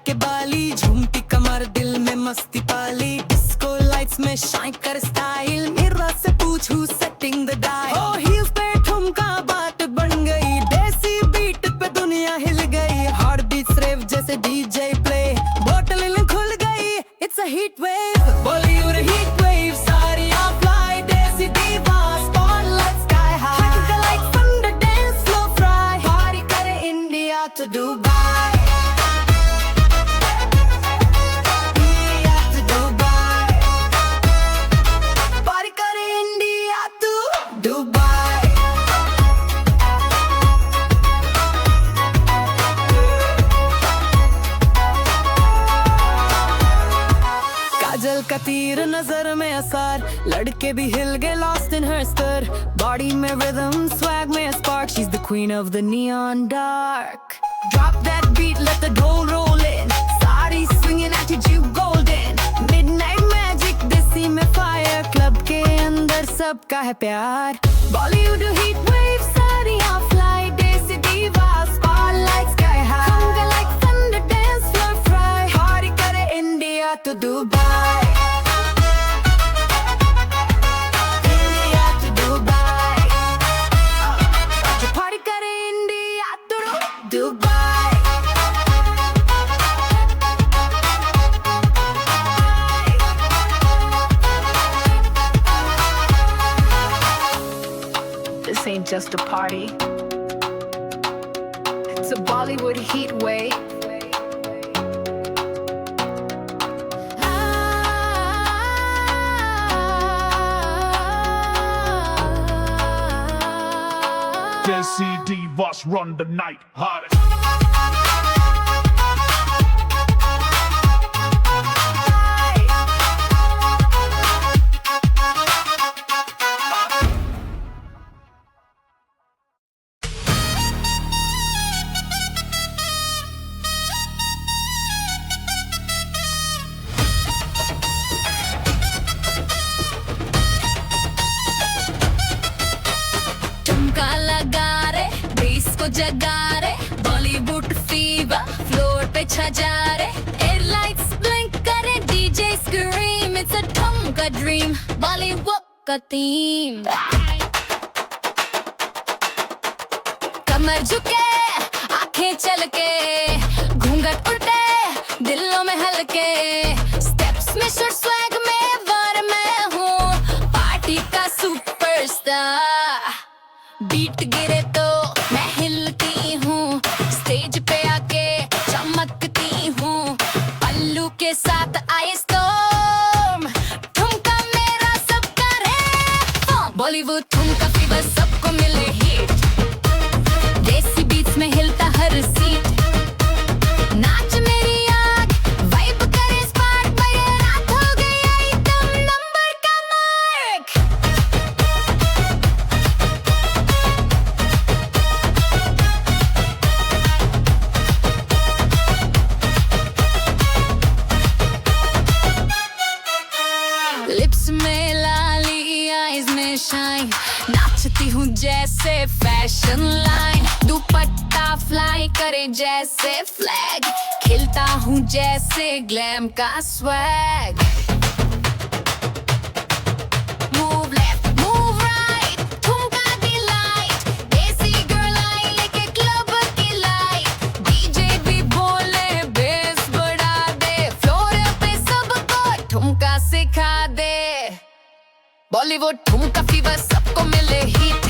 के बाली, झूमती कमर, दिल में मस्ती पाली। डिस्को लाइट्स में शाइन कर स्टाइल, मिरर से पूछ who's setting the dial। ओ हील्स पे ठुमका बात बन गई, देसी बीट पे दुनिया हिल गई। हार्ट बीट्स रेव जैसे डीजे प्ले, बोतल खुल गई, it's a heat wave. Bollywood heat wave, सारी फ्लाई, देसी दीवा, spotlight sky high. Like thunder dance flow fry, party करे इंडिया to Dubai। काजल का तीर नजर में असर, लड़के भी हिल गए lost in her stir। Body में rhythm, swag में spark, she's the queen of the neon dark। Drop that beat, let the dough roll in, सारी swinging attitude golden। Midnight magic, देसी में fire, club के अंदर सबका है प्यार। Bollywood heat wave, सारी fly, देसी diva, spotlight sky high। Hunger like thunder, dance floor fry, party करे India to Dubai। This ain't just a party, it's a Bollywood heat wave। Desi divas run the night hottest। जगा रे Bollywood fever, floor पे छा जा रे। एयरलाइट्स blink करे, DJ scream, it's a ठुमका dream, Bollywood का थीम। कमर झुके, आंखें चलके, घूंघट उठे, दिलों में हल्के। स्टेप्स में शॉर्ट स्वैग में वार मैं हूँ, पार्टी का सुपरस्टार। बीट गिरे तो मैं हिलती हूँ, स्टेज पे आके चमकती हूँ। पल्लू के साथ आए स्टॉर्म, ठुमका मेरा सबका है। बॉलीवुड ठुमका फीवर, सबको मिले हिट, देसी बीट्स में हिलता हर सीट। नाच मेरी आग, वाइब करे स्पार्क, मेरे रात हो गई आइटम नंबर का मार्क। लिप्स में लाली, आईज में शाइन, नाचती हूँ जैसे फैशन लाइन। दुपट्टा फ्लाई करे जैसे फ्लैग, खिलता हूँ जैसे ग्लैम का swag. Move left move right, ठुमका डिलाइट, देसी गर्ल आई लेके क्लब की लाइट। डीजे भी बोले बेस बढ़ा दे, फ्लोर पे सबको ठुमका सिखा दे। बॉलीवुड ठुमका फीवर, सबको मिले हिट,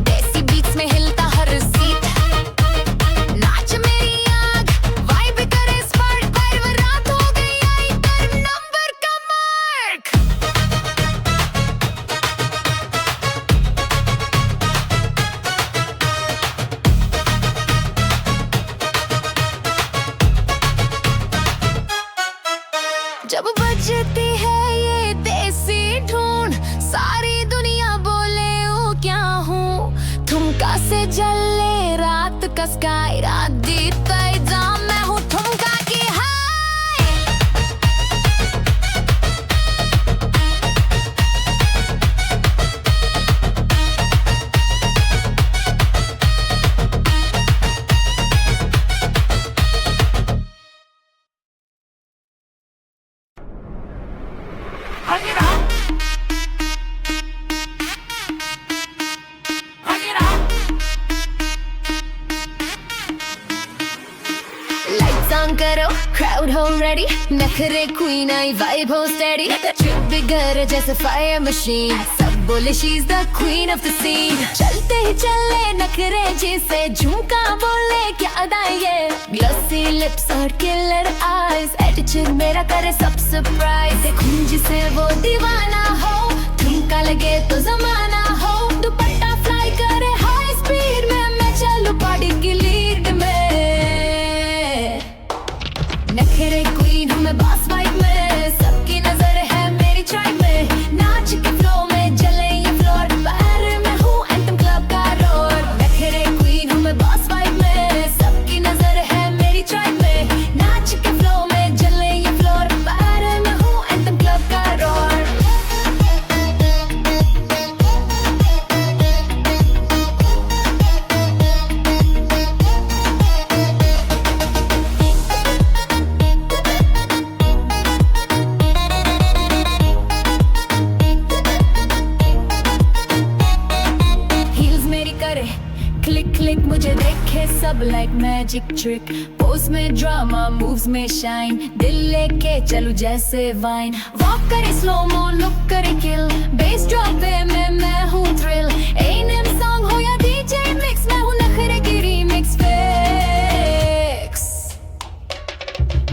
देसी बीट्स में हिलता हर सीट। नाच मेरी आग, वाइब करे स्पार्क, वाइब रात हो गई आइटम नंबर का मार्क। जब बजती है ये देसी धुन, सारी दुनिया बोले ओ क्या हूँ। ठुमका से जले रात का स्काई, रात जीतता एग्जाम, मैं हूँ ठुमका की हाय। करो क्राउड हो रेडी नखरे क्वीन आई वाइब हो स्टेडी ट्रिप बिगर जैसे फायर मशीन सब बोले she is the queen of the scene चलते ही चले नखरे जिसे झुमका बोले क्या अदा ये ग्लॉसी लिप्स और किलर आईज एटीट्यूड मेरा करे सब सरप्राइज देखूं जिसे वो दीवाना हो ठुमका लगे तो जमाना हो दुपट्टा फ्लाई करे हाई स्पीड में मैं चलूं पार्टी की लीड में नखरे क्वीन हूँ मैं बॉस वाइब में सबकी नजर है मेरी ट्राइब में नाच के फ्लो में जले ये फ्लोर बाहर में हूँ एंथम क्लब का रोर नखरे क्वीन हूँ मैं बॉस वाइब में सबकी नजर है मेरी ट्राइब में नाच के फ्लो में जले ये फ्लोर बाहर में हूँ एंथम क्लब का रोर क्लिक क्लिक मुझे देखे सब लाइक मैजिक ट्रिक पोज में ड्रामा मूव्स में शाइन दिल लेके चलूं जैसे वाइन वॉक करे स्लो मो लुक करे किल बेस ड्रॉप पे मैं हूँ थ्रिल एनएम सॉन्ग हो या डीजे मिक्स मैं हूँ नखरे की रीमिक्स फिक्स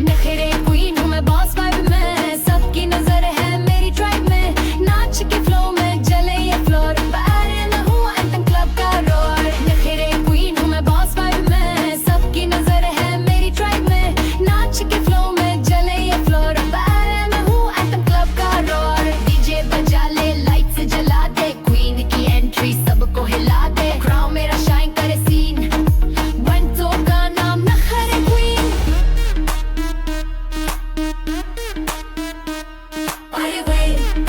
नखरे क्वीन हूँ मैं बॉस वाइब में सबकी नजर है मेरी ट्राइब में नाच के फ्लो में जले ये फ्लोर बाहर में हूँ एंथम क्लब का रोर नखरे क्वीन हूँ मैं बॉस वाइब में सबकी नजर है मेरी ट्राइब में नाच के फ्लो में जले ये फ्लोर बाहर में हूँ एंथम क्लब का रोर डीजे बजा ले लाइट से जला दे क्वीन की एंट्री सबको हिला दे क्राउन मेरा शाइन करे सीन बंटो का नाम नखरे queen Are you waiting?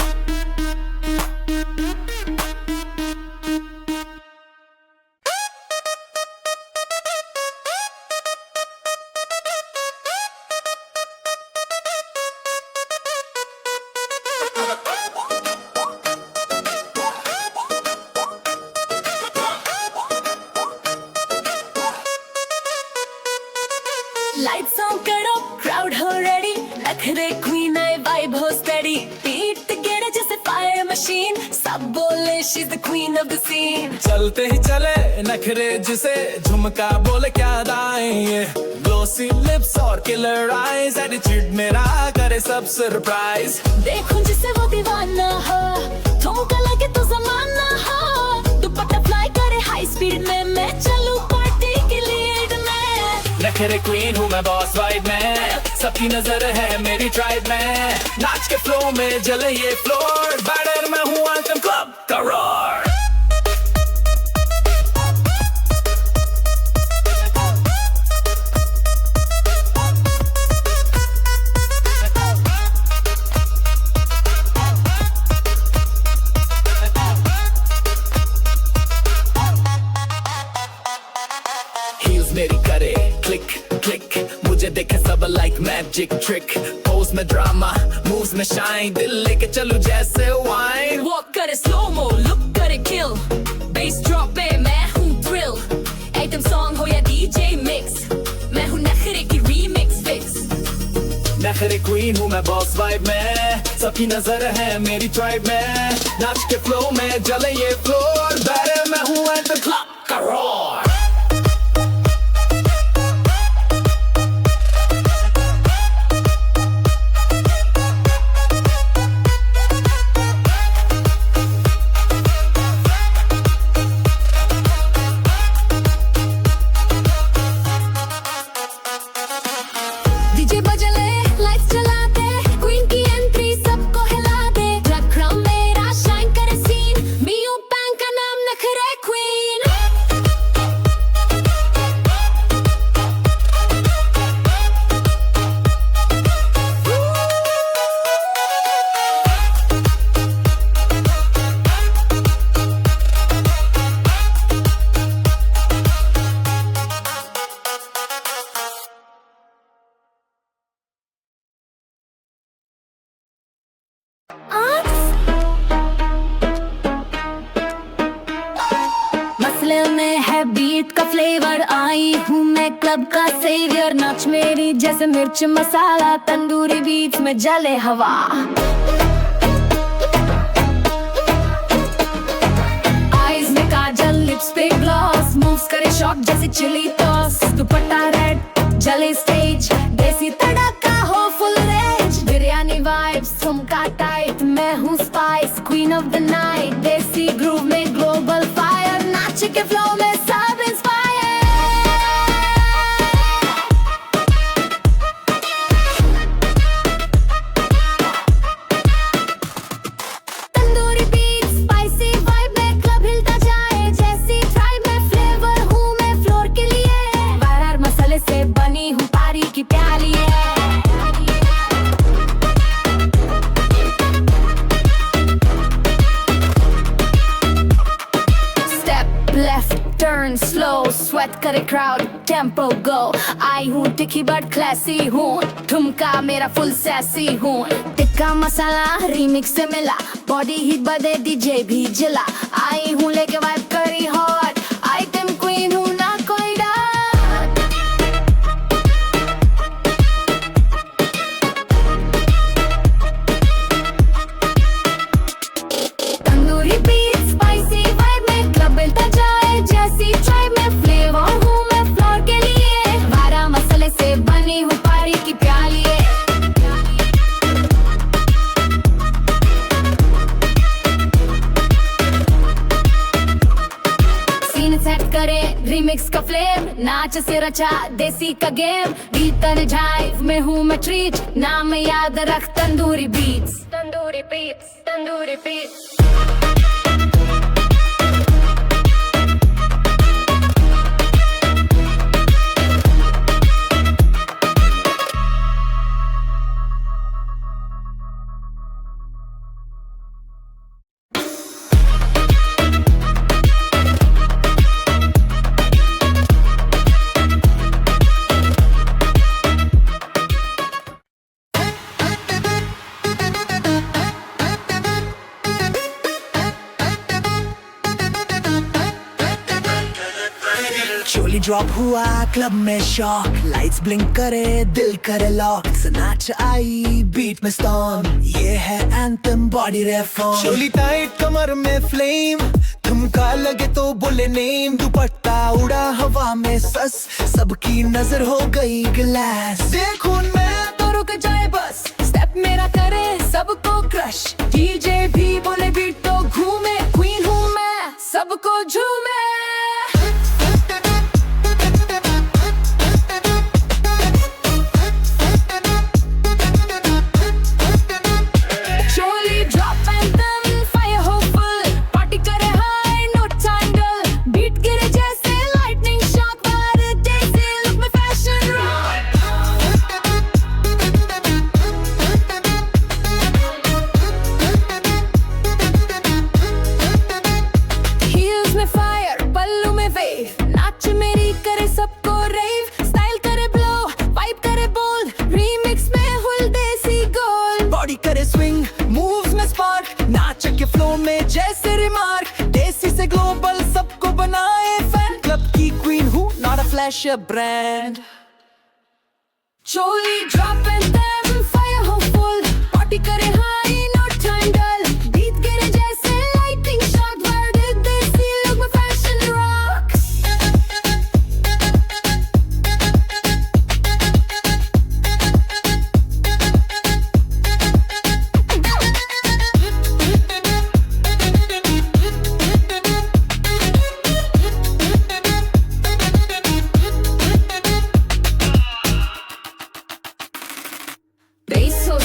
Lights on करो crowd हो ready नखरे queen आई vibe हो steady beat together जैसे fire machine सब बोले she's the queen of the scene चलते ही चले नखरे जिसे झुमका बोले क्या दाएं ये ग्लोसी लिप्स और किलर आईज एटीट्यूड मेरा करे सब सरप्राइज देखूं जिसे वो दीवाना हो ठुमका लगे तो जमाना हो दुपट्टा फ्लाई करे हाई स्पीड में मैं चलूं पार्टी की लीड में नखरे क्वीन हूँ मैं बॉस वाइब में सबकी नजर है मेरी ट्राइब में नाच के फ्लो में जले ये फ्लोर बैटर में हूँ एंथम क्लब का रोर मेरी करे क्लिक क्लिक मुझे देखे सब लाइक मैजिक ट्रिक पोज में ड्रामा मूव्स में शाइन दिल लेके चलूं जैसे वाइन वॉक करे स्लो मो लुक करे किल बेस ड्रॉप पे मैं हूँ थ्रिल आइटम सॉन्ग हो या डीजे मिक्स मैं हूँ नखरे की रीमिक्स फिक्स नखरे क्वीन हूँ मैं बॉस वाइब में सबकी नजर है मेरी ट्राइब में नाच के फ्लो में जले ये फ्लोर बैटर में हूँ एंथम क्लब का रोर मसले में है है बीट का फ्लेवर, आई हूँ मैं क्लब का सेवियर। नाच मेरी जैसे मिर्च मसाला, तंदूरी बीट्स में जले हवा। आईज में काजल, लिप्स पे ग्लॉस, मूव्स करे शॉक जैसे चिली टॉस। दुपट्टा रेड जले स्टेज, देसी तड़का हो फुल रेंज। बिरयानी वाइब्स ठुमका टाइट, मैं हूँ spice queen of the night. Desi groove में ग्लोबल फायर, नाच के फ्लो में सब inspire. Tandoori beat spicy vibe में क्लब हिलता जाए, जैसी ट्राइब में फ्लेवर हूँ मैं फ्लोर के लिए। बाहर मसाले से बनी हूँ पारी की प्याली है। टर्न स्लो, स्वेट करे क्राउड, टेम्पो गो। आई हूँ तिखी बट क्लासी हूँ, ठुमका मेरा फुल सैसी हूँ। टिक्का मसाला रीमिक्स से मिला, बॉडी हीट बदे डीजे भी जिला। आई हूँ लेके वाइब करी हॉट, आइटम क्वीन हूँ ना कोई doubt. Tandoori beat spicy vibe में क्लब मिलता जाए, जैसी ट्राइब में फ्लेवर हूँ मैं फ्लोर के लिए। 12 मसाले से बनी हूँ पारी की प्याली है। सीन सेट करे रीमिक्स का फ्लेम, नाच से रचा देसी का गेम। बीतन ड्राइव में हूँ मैं ट्रीट, नाम याद रख Tandoori Beats. Tandoori Beats, Tandoori Beats. Choli drop हुआ क्लब में शॉक, लाइट्स ब्लिंक करे दिल करे लॉक। नाच आई बीट में स्टॉर्म, ये है एंथम बॉडी रेफॉर्म। चोली टाइट कमर में फ्लेम, ठुमका लगे तो बोले नेम। दुपट्टा उड़ा हवा में सस, सबकी नजर हो गई ग्लास। देखो मैं तो रुक जाए बस, स्टेप मेरा करे सबको क्रश। डीजे भी बोले बीट तो घूमे, क्वीन हूँ मैं सबको झूमे। करे स्विंग मूव्स में स्पार्क, नाच के फ्लो में जैसे रिमार्क। देसी से ग्लोबल सबको बनाए फैन, क्लब की क्वीन हूँ not a flash brand. Choli drop and them fire हो फुल, पार्टी करे हाई नो टाइम डल। बीट करे जैसे लाइटिंग शॉट, वर्ड देसी लुक में फैशन रॉक।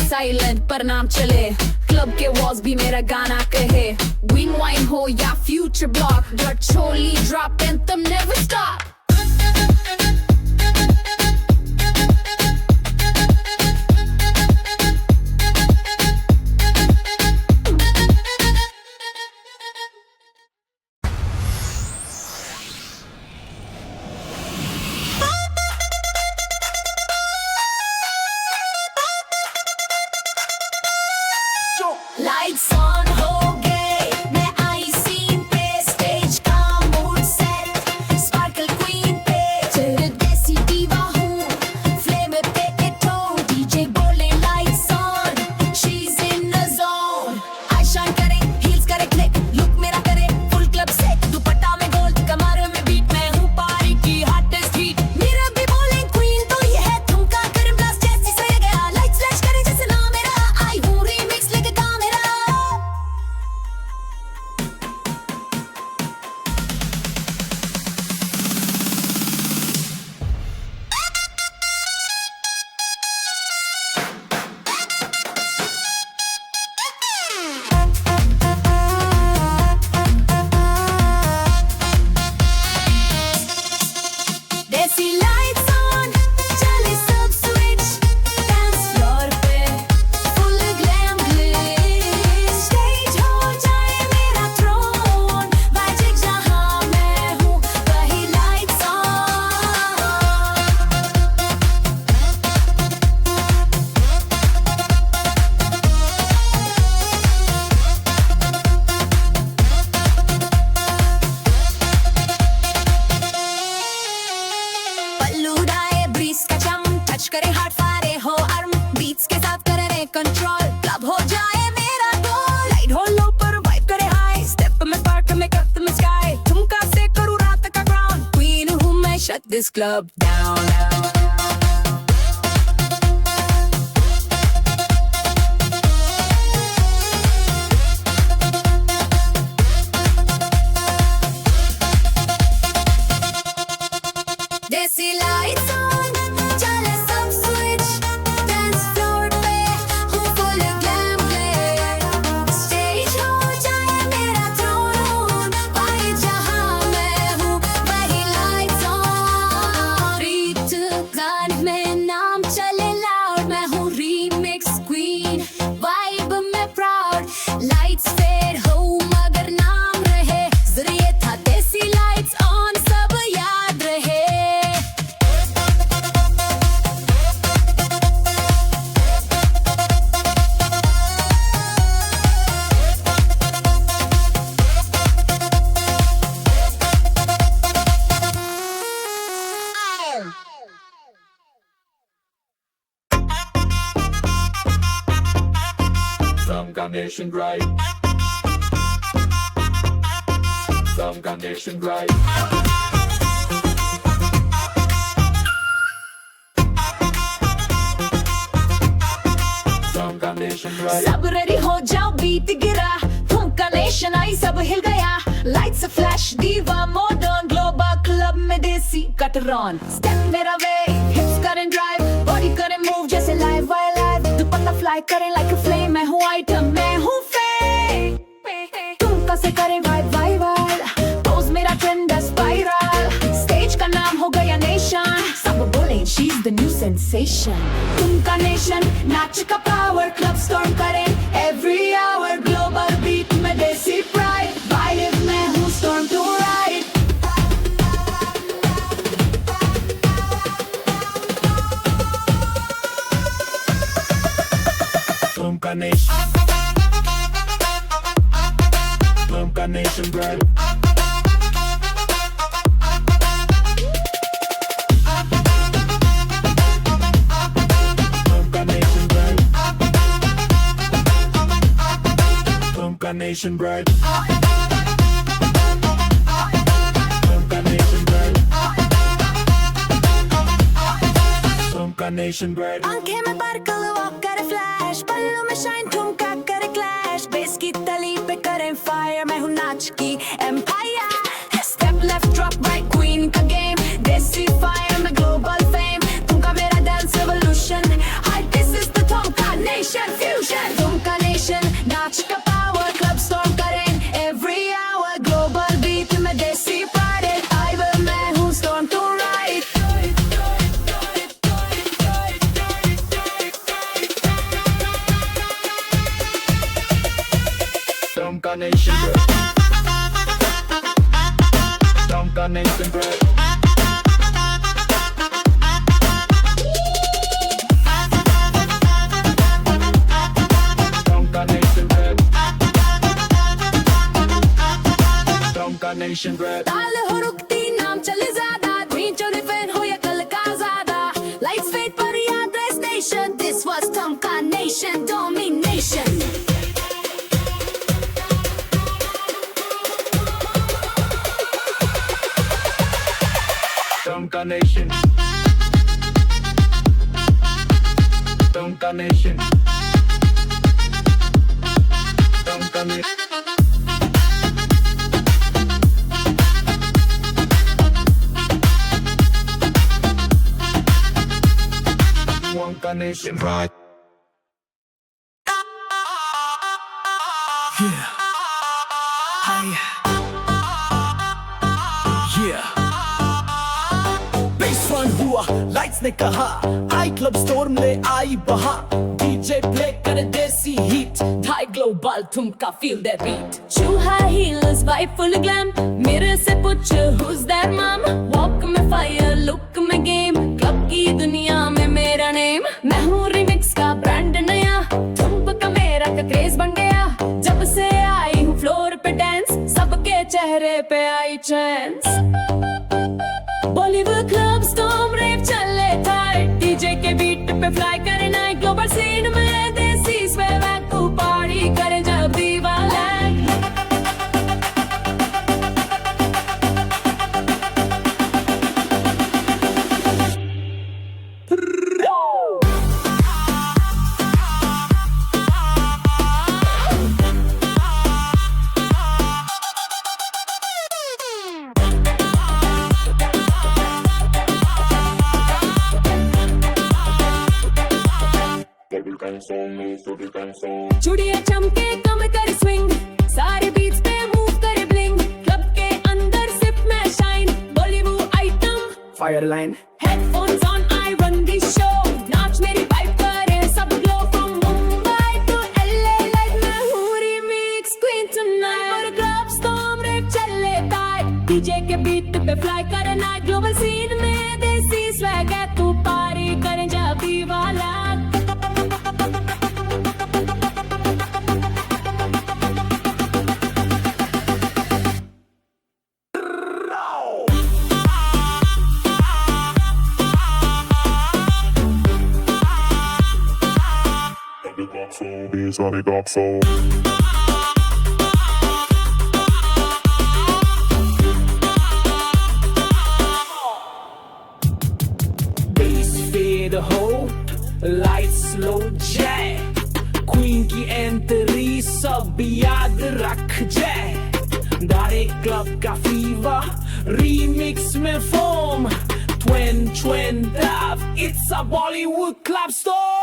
साइलेंट पर नाम चले, क्लब के वॉल्स भी मेरा गाना कहे। विन वाइन हो या future block, but choli drop anthem never stop. Lights on हो गए, मैं आई सीन पे, स्टेज का mood set. this club down. Desi lights on, chale sab switch. Dance floor pe ho full glam glare. Stage ho jaye mera throne. Paye jahan main hu wahi lights on. Beat गाने में नाम चले loud. मैं हूँ remix queen. Vibe में proud. Lights fade हो मगर नाम रहे. जरिए था देसी lights on. सब याद रहे. Some Carnation Drive. Some Carnation Drive. Some Carnation Drive. सब रेडी हो जाओ बीट गिरा ठुमका नेशन आई सब हिल गया lights flash diva modern global club में देसी कटर ऑन स्टेप मेरा वे हिप्स करें ड्राइव बॉडी करें मूव जैसे लाइव वाई लाइव दुपट्टा फ्लाई करें लाइक अ फ्लेम मैं हूँ आइटम मैं हूँ फेम तुम कैसे करें वाइब वाइब पोज मेरा ट्रेंड स्पाइरल स्टेज का नाम हो गया नेशन सब बोले she is the new sensation तुम का नेशन नाच का पावर क्लब स्टॉर्म करें एवरी आवर ग्लोबल बीट में देसी प्राइड वाइब मैं हूँ storm to ride Some Carnation. Some Carnation Drive. Some Carnation Drive. Some Carnation Drive. Some Carnation Drive. Some Carnation Drive. आंखें में पर्कल वॉक करे flash पल्लों में shine ठुमका करे क्लैश बेस की तली पे करें फायर मैं हूँ नाच की empire step left drop right queen का गेम देसी फायर में ग्लोबल फेम तुमका मेरा dance revolution hi this is the तुमका नेशन फ्यूजन तुमका नेशन नाच का पावर क्लब स्टॉर्म करें एवरी आवर ग्लोबल बीट में देसी पार्टी वाइब मैं हूँ storm to right Some Carnation Drive. Some Carnation Drive. Some Carnation Drive. Some Carnation Drive. ताल हो रुकती नाम चले ज्यादा ड्रीम चले फैन हो या कल का ज्यादा लाइट्स फेड पर याद रहे स्टेशन दिस वाज तुमका nation domination Some Carnation. Some Carnation. Some Carnation. One Carnation Drive. Yeah. Hi. Yeah. Base one हुआ लाइट्स ने कहा आई क्लब स्टॉर्म ले आई बहा डीजे प्ले करे देसी हीट Thai global तुमका feel that beat Shoe high heels vibe full glam मेरे से पूछ who's that mom Walk में fire look में game Club की दुनिया में मेरा name मैं हूँ remix का brand नया तुमका मेरा का craze बन गया जब से आई हूँ floor पे dance सबके चेहरे पे आई chance Bollywood club storm rave चले tight DJ के beat पे fly करे night global scene में देसी swag को party करे जब दीवाना चूड़ियां चमके कम कर स्विंग, सारे बीट्स पे मूव करे ब्लिंग, क्लब के अंदर सिप में shine, Bollywood item Fireline. Headphones on I run the show, नाच मेरी वाइब करे सब glow, from Mumbai to LA like मैं हूँ रीमिक्स क्वीन टुनाइट, और क्लब स्टॉर्म रेप चले टाइट, डीजे के बीट पे फ्लाई करे नाइट, ग्लोबल सीन में देसी स्वैग है, तू पारी करे जाबी वाला। These are the God soul. Bass fade hope, lights slow जाए, Queen की एंट्री सब याद रख जाए, डायरेक्ट क्लब का फीवर, रीमिक्स में form, twin dub, it's a Bollywood club store.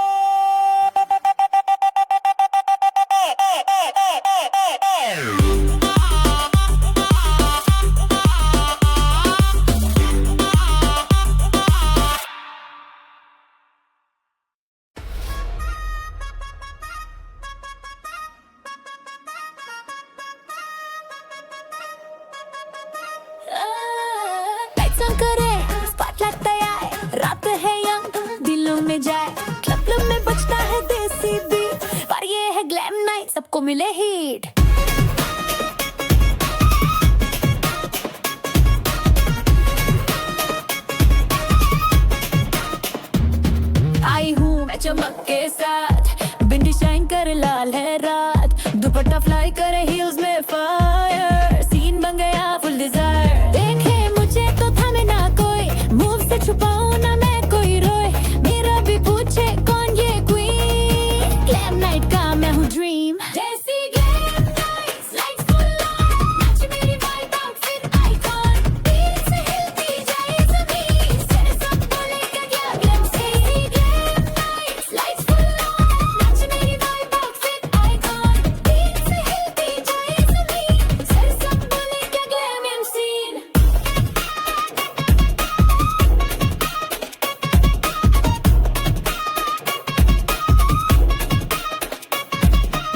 Lights on करे, स्पॉटलाइट तैयार, रात है यंग, दिलों में जाए, क्लब क्लब में बजता है देसी बीट, पर ये है ग्लैम नाइट, सबको मिले हिट। आई हूँ मैं चमक के साथ, बिंदी शाइन करे लाल है रात, दुपट्टा फ्लाई करे हील्स में फायर, सीन बन गया फुल डिजायर, देखे मुझे तो थामे ना कोई, मूव से छुपाऊं ना मैं कोई रोए, मेरा भी पूछे कौन ये क्वीन, ग्लैम नाइट का मैं हूँ dream, desi glam nights, lights full on, match मेरी वाइब आउटफिट आइकॉन, बीट से हिलती जाए ज़मीन, सारे सब बोलेगा क्या glam scene, glam nights, lights full on, match मेरी वाइब आउटफिट आइकॉन, बीट से हिलती जाए ज़मीन, सारे सब बोलेगा ग्लैम सीन।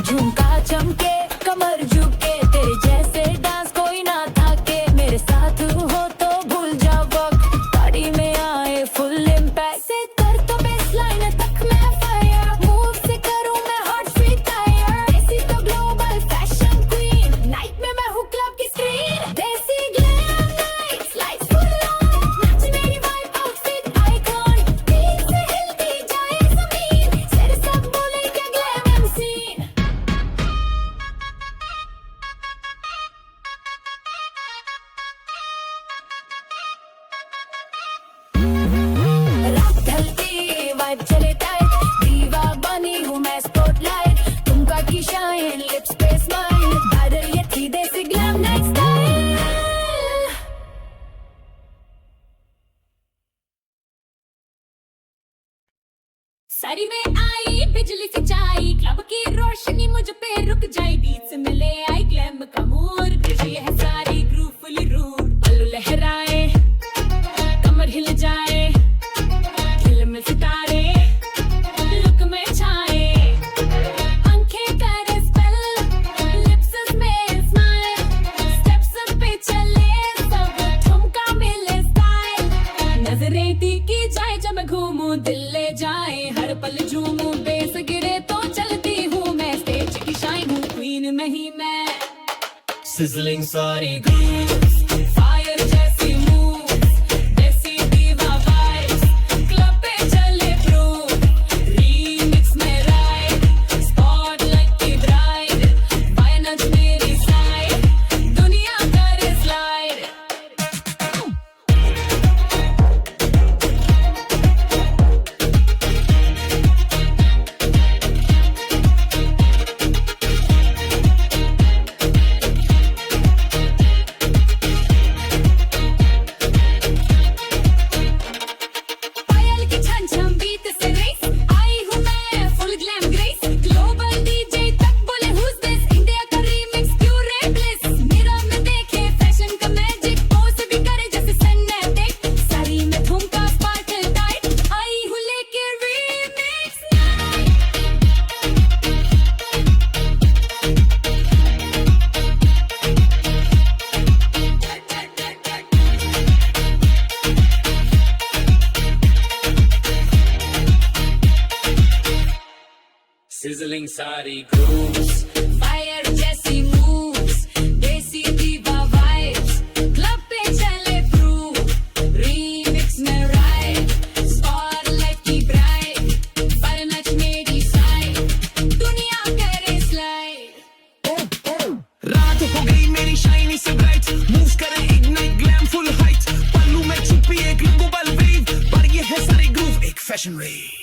झुमका चमके, कमर झुके, तेरे जैसे डांस कोई ना थाके, मेरे साथ हो तो भूल जाओ वक्त, पार्टी में आए फुल इम्पैक्ट, से कर तो बेसलाइन तक मैं फायर, मूव से करूं मैं हॉट स्ट्रीट टायर, ऐसी तो ग्लोबल फैशन क्वीन, नाइट में मैं हूँ क्लब की screen, desi glam nights, lights full on, match मेरी वाइब आउटफिट आइकॉन, बीट से हिलती जाए ज़मीन, सारे सब बोले क्या ग्लैम सीन। रात ढलती वाइब चले टाइट, दीवा बनी हूँ मैं स्पॉटलाइट, तुमका की शाइन, लिप्स पे स्माइल, बादल ये थी देसी ग्लैम नाइट स्टाइल। सारी में आई बिजली सिंचाई, क्लब की रोशनी मुझ पे रुक जाए, बीच से मिले आई ग्लैम का मूड, बिजी है सारी ग्रूव फुली रूड, पल्लू लहराए, कमर हिल जाए, दिल में सितारे, लुक में छाए, आंखें करे स्पेल, लिप्स में स्माइल, स्टेप्स पे चले सब, ठुमका मिले स्टाइल, नजरें तीखी जाए जब मैं घूमूं, दिल ले जाए हर पल झूमूं, बेस गिरे तो चलती हूँ मैं, स्टेज की शाइन हूँ क्वीन में ही मैं, Sizzling सारी grooves, फायर जैसी मूव्स, देसी दीवा वाइब्स, क्लब पे चले प्रूव, रीमिक्स में राइड, स्पॉटलाइट की ब्राइड, बाय नच मेरी साइड, दुनिया करे स्लाइड। sizzling सारी grooves. फायर जैसी मूव्स, देसी दीवा वाइब्स, क्लब पे चले थ्रू, रीमिक्स में राइड, स्पॉटलाइट की ब्राइट, पर नच मेरी साइड, दुनिया करे स्लाइड। रात हो गई मेरी शाइनी से ब्राइट, मूव करे इग्नाइट ग्लैम फुल हाइट, पल्लू में छुपी एक ग्लोबल वेव, पर ये है सारी ग्रूव एक फैशन वेव।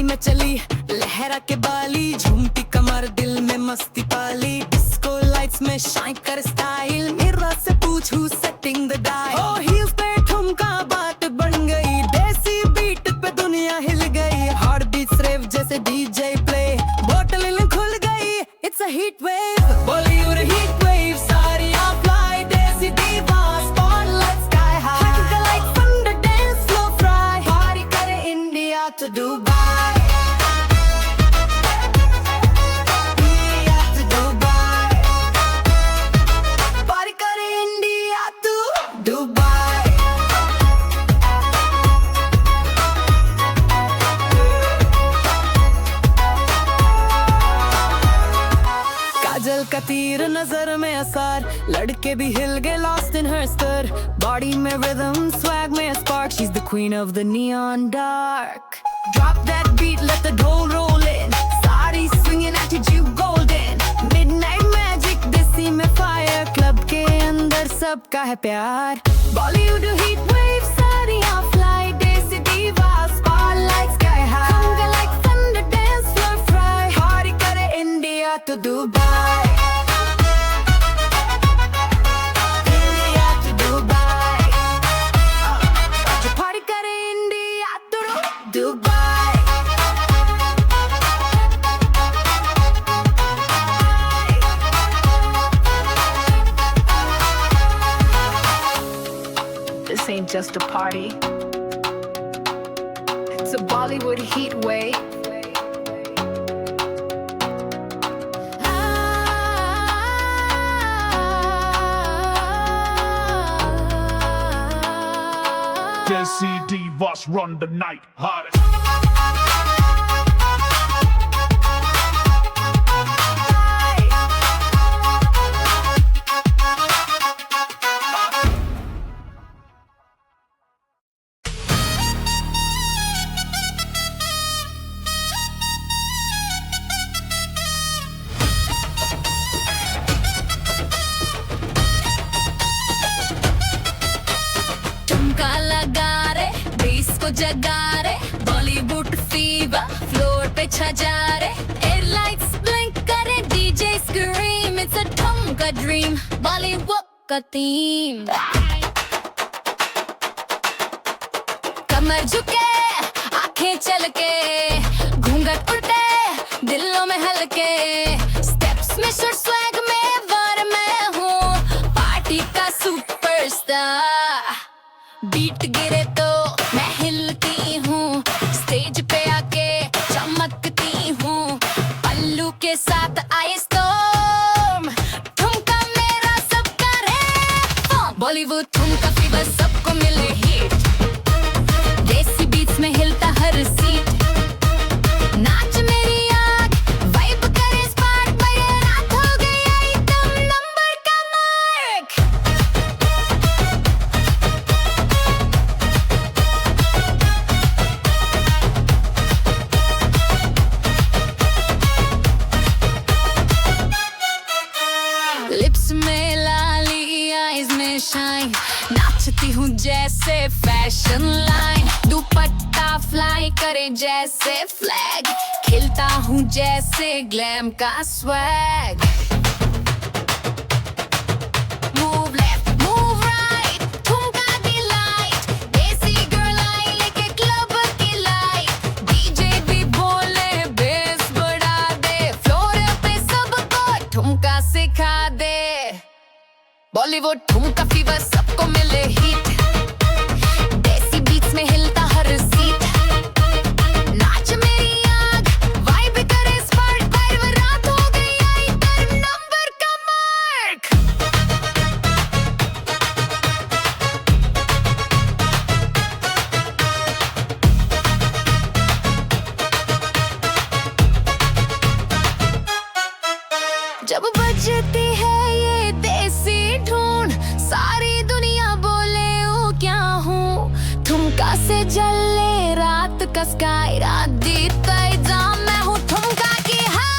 में चली लहरा के बाली, झूमती कमर दिल में मस्ती पाली, डिस्को लाइट्स में शाइन कर स्टाइल, मेरा से पूछ who's setting the dial। ओ हील्स पे ठुमका बात बन गई, देसी बीट पे दुनिया हिल गई, हार्ट बीट्स रेव जैसे डीजे प्ले, बोतल खुल गई, it's a heat wave, Bollywood heat wave, सारी फ्लाई, देसी दीवा, spotlight sky high, like thunder dance flow fry, party करे इंडिया to Dubai। काजल का तीर नजर में असर, लड़के भी हिल गए lost in her stir, body में rhythm, swag में spark, she's the queen of the neon dark। Drop that beat, let the dough roll in, sari swinging attitude golden, midnight magic, देसी में fire, club के अंदर सबका है प्यार, Bollywood heat wave, साड़ियाँ fly, देसी दीवा, spotlight sky high, conga like thunder dance floor fry, party करे India to Dubai। This ain't just a party, it's a Bollywood heat wave। Desi Divas run the night hottest. ठुमका लगा रे, base को जगा रे, Bollywood fever floor पे छा जा रे, एयरलाइट्स ब्लिंक करे, डीजे स्क्रीम, इट्स अ ठुमका ड्रीम, बॉलीवुड का थीम। कमर झुके, आंखें चल के, घूंघट उठे, दिलों में हल्के, स्टेप्स में शॉर्ट स्वैग में वार मैं हूँ, पार्टी का सुपरस्टार, बीट गिरे तो मैं हिलती हूँ, स्टेज पे आके चमकती हूँ, पल्लू के साथ आई स्टॉर्म, ठुमका मेरा सबका है, बॉलीवुड ठुमका फीवर सबको मिले हिट, देसी बीट्स में हिलता हर सीट, नाच मेरी आग, वाइब करे स्पार्क, बड़े रात हो गई आइटम नंबर का मार्क। लिप्स में लाली, आईज में शाइन, नाचती हूँ जैसे फैशन लाइन, दुपट्टा दुपट्टा फ्लाई करे जैसे फ्लैग, खिलता हूँ जैसे ग्लैम का swag. Move left, move right, ठुमका दी लाइट, देसी गर्ल आई लेके क्लब की लाइट। डीजे भी बोले बेस बढ़ा दे, फ्लोर पे सबको ठुमका सिखा दे। बॉलीवुड ठुमका फीवर सबको मिले हिट, देसी बीट्स में हिलता हर सीट। नाच मेरी आग, वाइब करे स्पार्क, वाइब रात हो गई आई कर नंबर का मार्क। जब बजती है ये देसी धुन, सारी दुनिया बोले ओ क्या हूँ। ठुमका से जले रात का स्काई, रात जीता एग्जाम मैं हूँ ठुमका की हाय।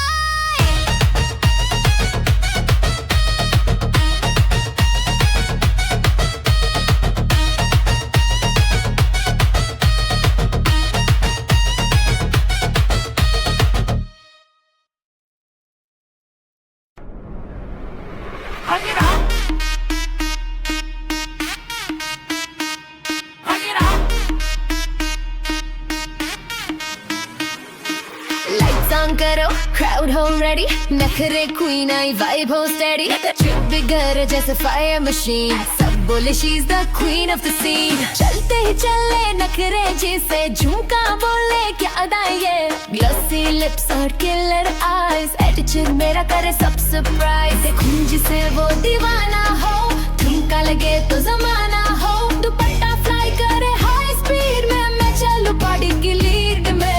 Lights on करो, crowd हो ready, नखरे queen आई vibe हो steady, trip बिगर जैसे fire machine, सब बोले she's the queen of the scene। चलते ही चले नखरे जिसे झुमका बोले क्या अदा ये, glossy lips और killer eyes, attitude मेरा करे सब surprise। देखूं जिसे वो दीवाना हो, ठुमका लगे तो जमाना हो, दुपट्टा fly करे high speed में, मैं चलूं party की lead में।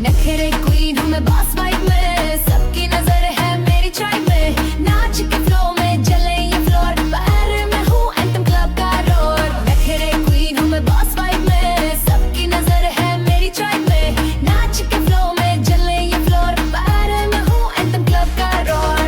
नखरे क्वीन हूँ मैं बॉस वाइब में, सबकी नजर है मेरी ट्राइब में। नाच के फ्लो में जले ये फ्लोर, बाहर में हूँ एंथम क्लब का रोर। नखरे क्वीन हूँ मैं बॉस वाइब में, सबकी नजर है मेरी ट्राइब में। नाच के फ्लो में जले ये फ्लोर, बाहर में हूँ एंथम क्लब का रोर।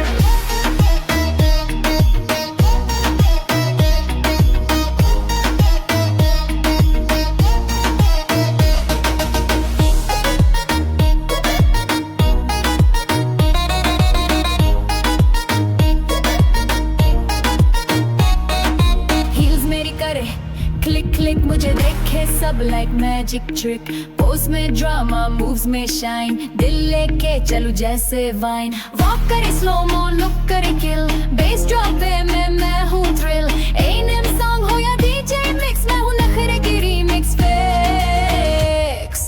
हील्स मेरी करे क्लिक क्लिक, मुझे देखे सब लाइक मैजिक ट्रिक। पोज में ड्रामा, मूव्स में शाइन, दिल लेके चलूं जैसे वाइन। वॉक करे स्लो मो, लुक करे किल, बेस ड्रॉप पे में मैं हूँ थ्रिल। A&M सॉन्ग हो या डीजे मिक्स, मैं हूँ नखरे की रीमिक्स फिक्स।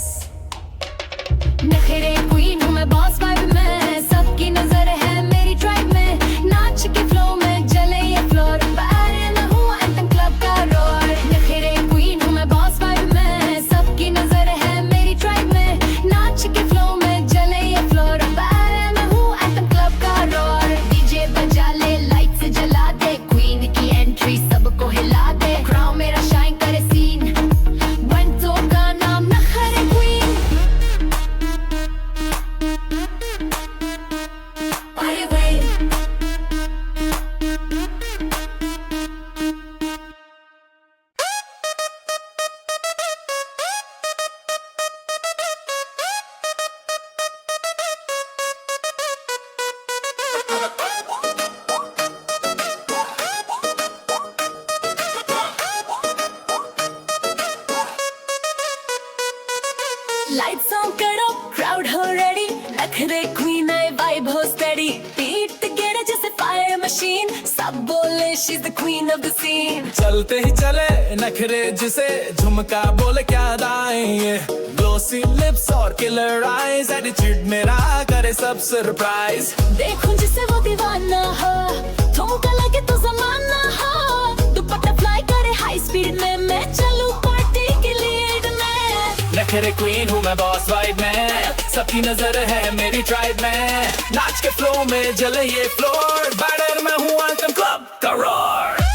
नखरे क्वीन हूँ मैं बॉस वाइब में, सबकी नजर है मेरी ट्राइब में। नाच के फ्लो में जले ये फ्लोर, बाहर में हूँ एंथम क्लब का रोर। नखरे क्वीन हूँ मैं बॉस वाइब में, सबकी नजर है मेरी ट्राइब में। नाच के फ्लो में जले ये फ्लोर, बाहर में हूँ एंथम क्लब का रोर। डीजे बजा ले, लाइट से जला दे, क्वीन की एंट्री सबको हिला दे। क्राउन मेरा शाइन करे सीन, बंटो का नाम नखरे queen. Party wave, lights on करो, crowd हो ready, नखरे queen आई vibe हो steady, beat together जैसे fire machine, सब बोले she's the queen of the scene। चलते ही चले नखरे जिसे झुमका बोले क्या अदाएं ये, ग्लोसी लिप्स और किलर आईज, एटीट्यूड मेरा करे सब सरप्राइज। देखूं जिसे वो दीवाना हो, ठुमका लगे तो जमाना हो, दुपट्टा फ्लाई करे हाई स्पीड में, मैं चलूं पार्टी की लीड में। नखरे क्वीन हूँ मैं बॉस वाइब में, सबकी नजर है मेरी ट्राइब में। नाच के फ्लो में जले ये फ्लोर, बैटर में हूँ एंथम क्लब का रोर।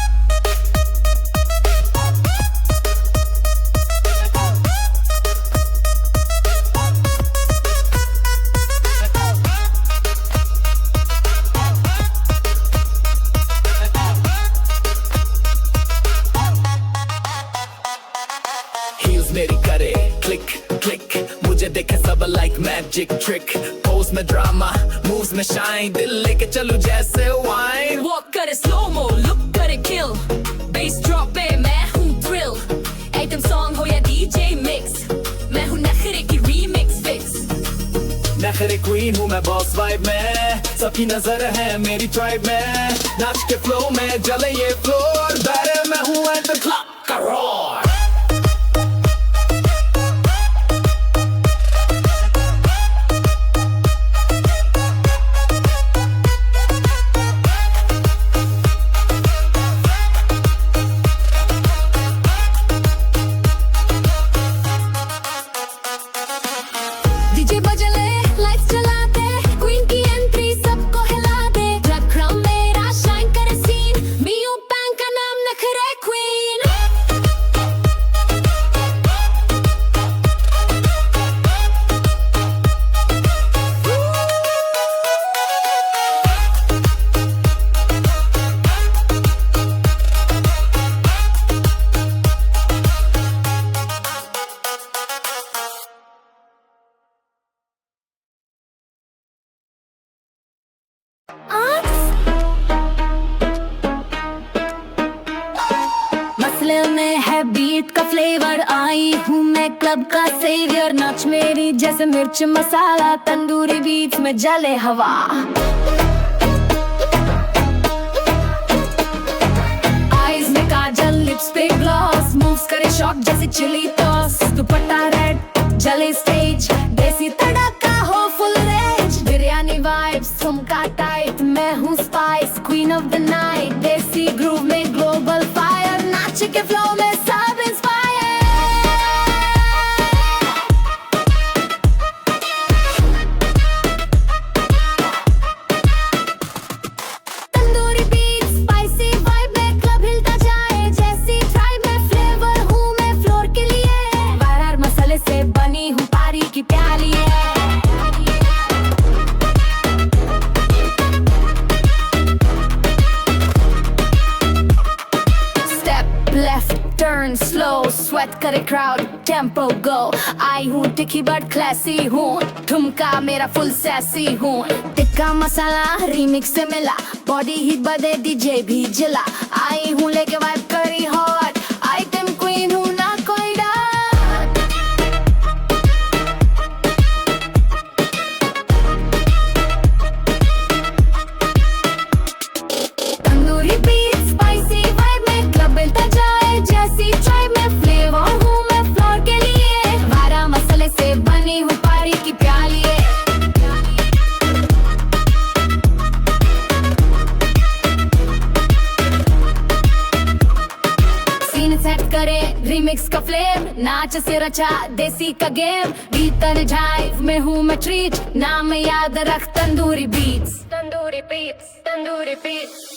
मैजिक ट्रिक पोज में ड्रामा मूव्स में शाइन दिल लेके चलूं जैसे वाइन वॉक करे स्लो मो लुक करे किल बेस ड्रॉप पे मैं हूँ थ्रिल आइटम सॉन्ग हो या डीजे मिक्स मैं हूँ नखरे की रीमिक्स फिक्स नखरे क्वीन हूँ मैं बॉस वाइब में सबकी नजर है मेरी ट्राइब में नाच के फ्लो में जले ये फ्लोर बैरल मैं हूँ एट द क्लब का रोर डीजे बजले लाइट्स जला दे क्वीन की एंट्री सबको हिला दे रखरम मेरा शाइन करे सीन मी हूँ बैंक का नाम नखरे क्वीन मसले में है बीट का फ्लेवर आई हूँ मैं क्लब का सेवियर नाच मेरी जैसे मिर्च मसाला तंदूरी बीट्स में जले हवा आईज में काजल लिप्स पे ग्लॉस मूव्स करे शॉट जैसे चिली टॉस दुपट्टा रेड जले स्टेज देसी तड़का हो फुल रेंज बिरयानी वाइब्स ठुमका टाइट मैं हूँ spice queen of the night desi groove में ग्लोबल फायर नाच के फ्लो में सब inspire tandoori beat spicy vibe में क्लब हिलता जाए जैसी ट्राइब में फ्लेवर हूँ मैं फ्लोर के लिए वायर मसाले से बनी हूँ पारी की प्याली है टर्न स्लो स्वेट करे क्राउड टेम्पो गो आई हूँ तिखी बट क्लासी हूँ ठुमका मेरा फुल सैसी हूँ टिक्का मसाला रीमिक्स से मिला बॉडी हीट बदे डीजे भी जिला आई हूँ लेके वाइब करी हॉट आइटम क्वीन हूँ ना कोई doubt tandoori beat spicy vibe में क्लब मिलता जाए जैसी ट्राइब में फ्लेवर हूँ मैं फ्लोर के लिए बारह मसाले से बनी हूँ पारी की प्याली है सीन सेट करे रीमिक्स का फ्लेम नाच से रचा देसी का गेम बीतन झाइव में हूँ मैं ट्रीट नाम याद रख Tandoori Beats Tandoori Beats Tandoori Beats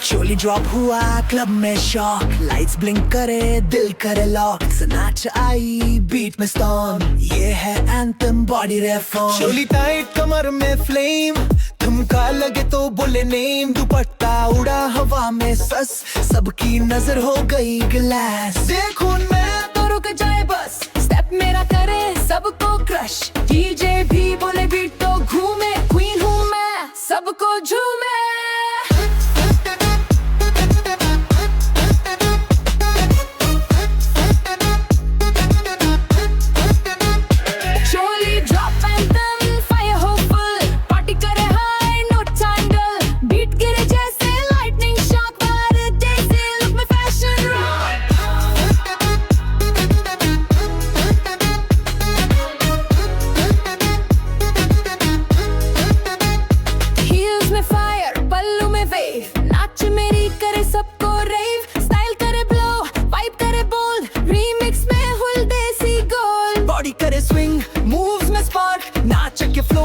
choli drop हुआ क्लब में शॉक लाइट्स ब्लिंक करे दिल करे लॉक नाच आई बीट में स्टॉर्म ये है एंथम बॉडी रेफॉर्म चोली टाइट कमर में फ्लेम ठुमका लगे तो बोले नेम दुपट्टा उड़ा हवा में सस सबकी नजर हो गई ग्लास देखो मैं तो रुक जाए बस स्टेप मेरा करे सबको क्रश डीजे भी बोले बीट तो घूमे क्वीन हूँ मैं सबको झूमे चोली ड्रॉप एंथम फायर हो फुल पार्टी करे हाई नो टाइम बीट गिरे जैसे लाइटनिंग शॉक पर डेज़ी लुक में फैशन रॉक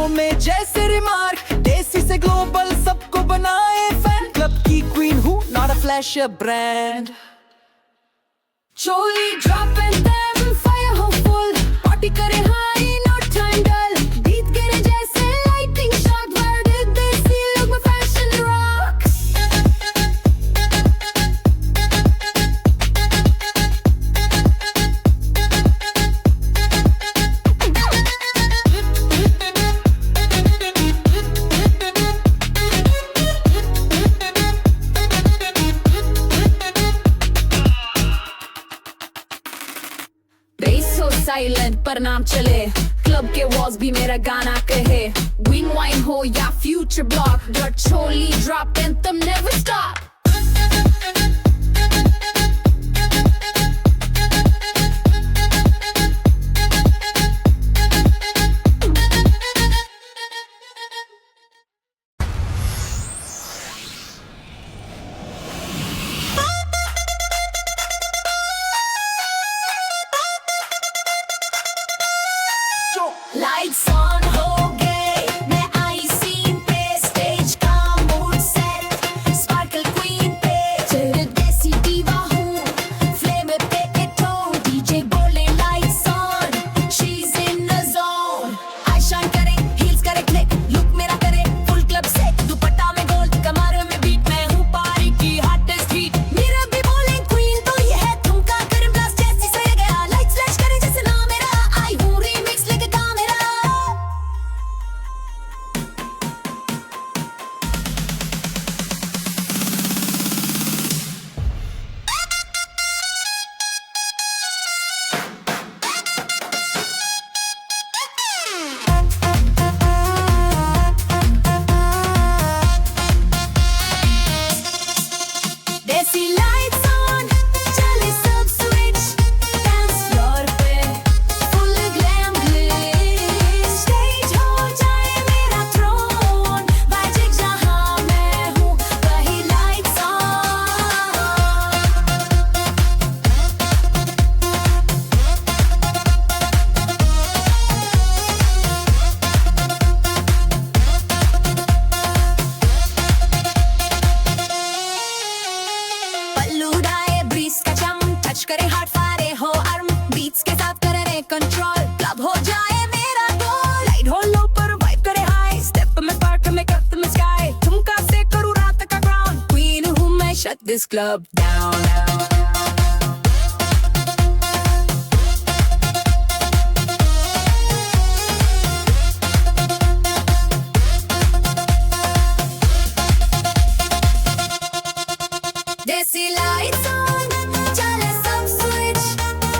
फ्लो में जैसे रिमार्क, देसी से ग्लोबल सबको बनाए फैन। क्लब की क्वीन हूँ, not a flash brand. Choli drop and them fire हो फुल, पार्टी करे हाई नो टाइम डल, बीट गिरे जैसे लाइटिंग शॉट, वर्ड देसी लुक में फैशन रॉक। बेस हो साइलेंट पर नाम चले, क्लब के वॉल्स भी मेरा गाना कहे। विंग वाइन हो या future block, dot choli drop anthem never stop. Lights on हो गए, मैं आई सीन पे, स्टेज का मूड सेट, स्पार्कल क्वीन पे, चल देसी दीवा हूँ, फ्लेम पे इटो, डीजे बोले lights on, she's in the zone। I shine करे, हील्स करे क्लिक, लुक मेरा करे फुल क्लब से, दुपट्टा में गोल्ड, कमर में बीट, मैं हूँ पारी की हॉटेस्ट बीट। मेरा भी बोले क्वीन तो ये है, ठुमका करे ब्लास्ट जैसी सो गया, लाइट्स फ्लैश करे जैसे नाम मेरा, आई हूँ रीमिक्स लेके काम मेरा। देसी लाइट्स ऑन, चले सब स्विच, डांस फ्लोर पे फुल ग्लैम ग्लिच, स्टेज हो जाए मेरा थ्रोन, बाजे जहां मैं हूँ वही लाइट्स ऑन। पल्लू उड़ाए ब्रीज का चम, टच करे हार्ट फारे हो आर्म, बीट्स के साथ करे कंट्रोल, क्लब हो जाए मेरा गोल। लाइट हो लो पर वाइब करे हाई, स्टेप में पार्क में कट में स्काई, ठुमका से करूँ रात का क्राउन, क्वीन हूँ मैं, शट दिस क्लब डाउन। देसी लाइट्स ऑन, चले सब स्विच,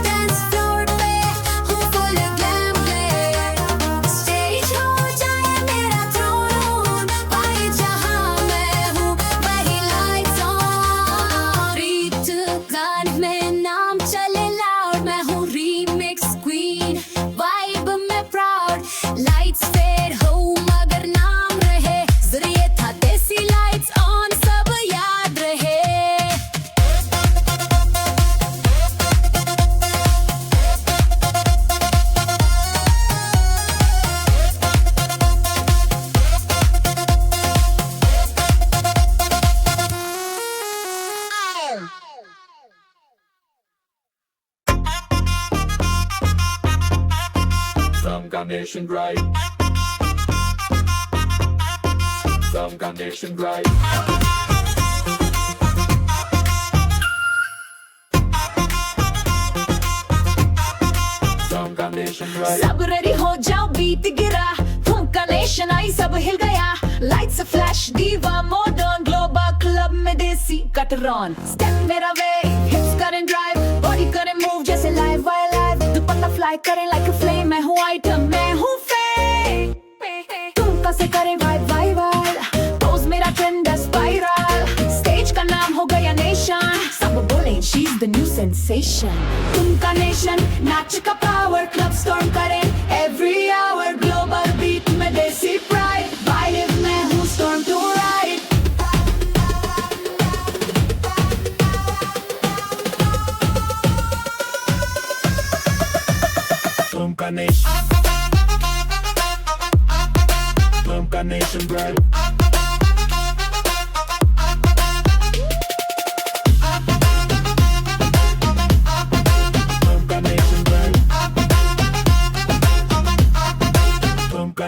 डांस फ्लोर पे हूँ फुल ग्लैम ग्लिच, स्टेज हो जाए मेरा थ्रोन, पाए जहां मैं हूँ वही लाइट्स ऑन। रीत गान में नाम चले लाउड, मैं हूँ रीमिक्स क्वीन, वाइब में प्राउड, लाइट्स फेड हो मगर नाम रहे, जरिए था देसी लाइट्स ऑन, सब याद रहे। Some combination right. Some combination right. Some combination right. सब रेडी हो जाओ, बीट गिरा, ठुमका नेशन आई सब हिल गया, lights flash diva modern, global club में देसी कटर ऑन, स्टेप मेरा वे, हिप्स करें ड्राइव, बॉडी करें मूव जैसे लाइव वाई लाइव, दुपट्टा फ्लाई करें लाइक अ फ्लेम, मैं हूँ आइटम, मैं हूँ फेम। ठुमका से करें वाइब वाइब, पोज मेरा ट्रेंड है स्पाइरल, स्टेज का नाम हो गया नेशन, सब बोले she's the new sensation। ठुमका नेशन नाच का पावर, क्लब स्टॉर्म करें every hour, ग्लोबल बीट में देसी प्राइड, वाइब में हूँ storm to ride. Some combination. Nation Drive.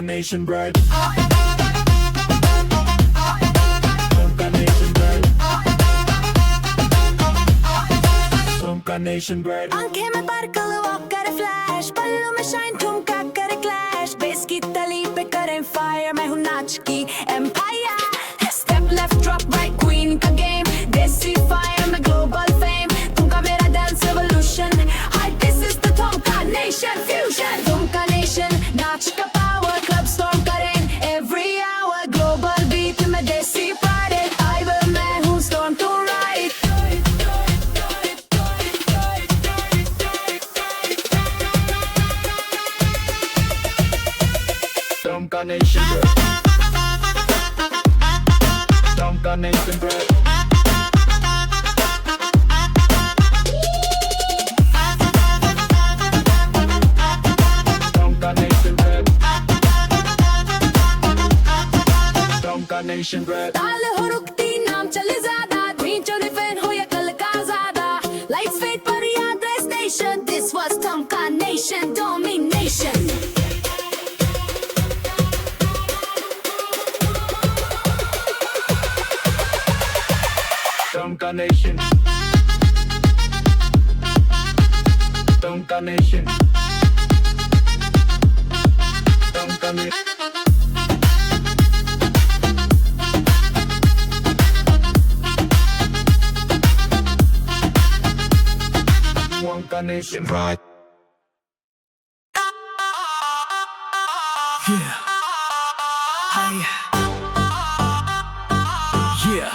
Nation Bride. Nation Bride. आंखें में पर्कल वॉक करे फ्लैश, पल्लों में शाइन ठुमका करे क्लैश, बेस की तली पे करें फायर, मैं हूँ नाच की empire. Step left drop right queen का गेम, देसी फायर में ग्लोबल फेम, तुमका मेरा dance revolution, hi this is the तुमका नेशन फ्यूजन। तुमका नेशन नाच का पावर, क्लब स्टॉर्म करें एवरी आवर, ग्लोबल बीट में देसी प्राइड, आई विल मैं हूँ storm to right. Dumka Nation Bread. Dumka Nation Bread. Dumka Nation Bread. Dumka Nation Bread. ताल हो रुकती नाम चले ज्यादा, ड्रीम चोरी फैन हो या कल का ज्यादा, लाइट्स फेड पर याद रहे स्टेशन, दिस वाज तुमका nation domination. Dumka Nation. Dumka Nation. Dumka Nation. Dumka Nation. Right. Yeah. Hi. Yeah.